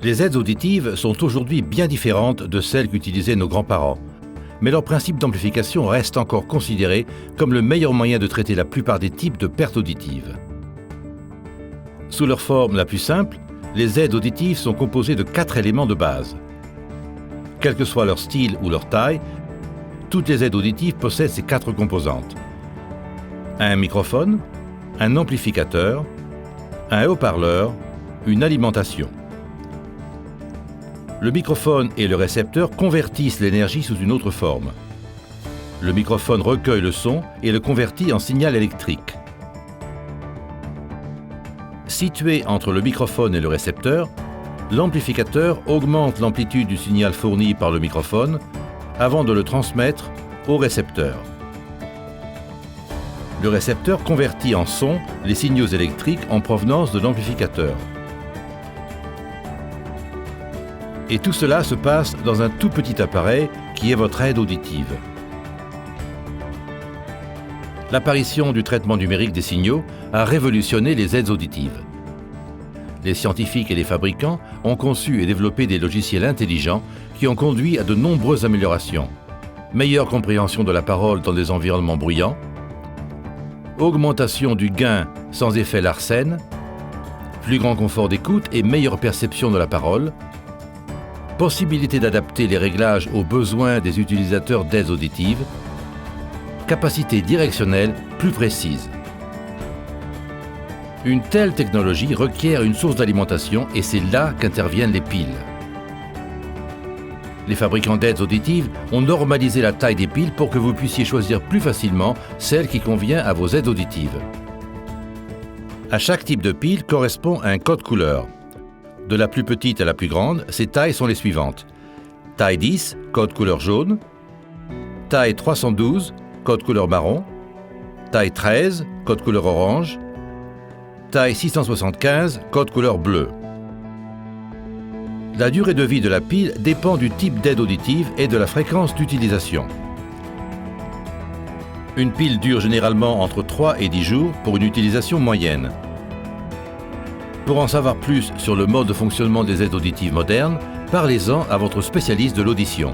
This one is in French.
Les aides auditives sont aujourd'hui bien différentes de celles qu'utilisaient nos grands-parents, mais leur principe d'amplification reste encore considéré comme le meilleur moyen de traiter la plupart des types de pertes auditives. Sous leur forme la plus simple, les aides auditives sont composées de 4 éléments de base. Quel que soit leur style ou leur taille, toutes les aides auditives possèdent ces 4 composantes. Un microphone, un amplificateur, un haut-parleur, une alimentation. Le microphone et le récepteur convertissent l'énergie sous une autre forme. Le microphone recueille le son et le convertit en signal électrique. Situé entre le microphone et le récepteur, l'amplificateur augmente l'amplitude du signal fourni par le microphone avant de le transmettre au récepteur. Le récepteur convertit en son les signaux électriques en provenance de l'amplificateur. Et tout cela se passe dans un tout petit appareil qui est votre aide auditive. L'apparition du traitement numérique des signaux a révolutionné les aides auditives. Les scientifiques et les fabricants ont conçu et développé des logiciels intelligents qui ont conduit à de nombreuses améliorations. Meilleure compréhension de la parole dans des environnements bruyants, augmentation du gain sans effet Larsen, plus grand confort d'écoute et meilleure perception de la parole, possibilité d'adapter les réglages aux besoins des utilisateurs d'aides auditives, capacité directionnelle plus précise. Une telle technologie requiert une source d'alimentation et c'est là qu'interviennent les piles. Les fabricants d'aides auditives ont normalisé la taille des piles pour que vous puissiez choisir plus facilement celle qui convient à vos aides auditives. À chaque type de pile correspond un code couleur. De la plus petite à la plus grande, ces tailles sont les suivantes. Taille 10, code couleur jaune. Taille 312, code couleur marron. Taille 13, code couleur orange. Taille 675, code couleur bleu. La durée de vie de la pile dépend du type d'aide auditive et de la fréquence d'utilisation. Une pile dure généralement entre 3 et 10 jours pour une utilisation moyenne. Pour en savoir plus sur le mode de fonctionnement des aides auditives modernes, parlez-en à votre spécialiste de l'audition.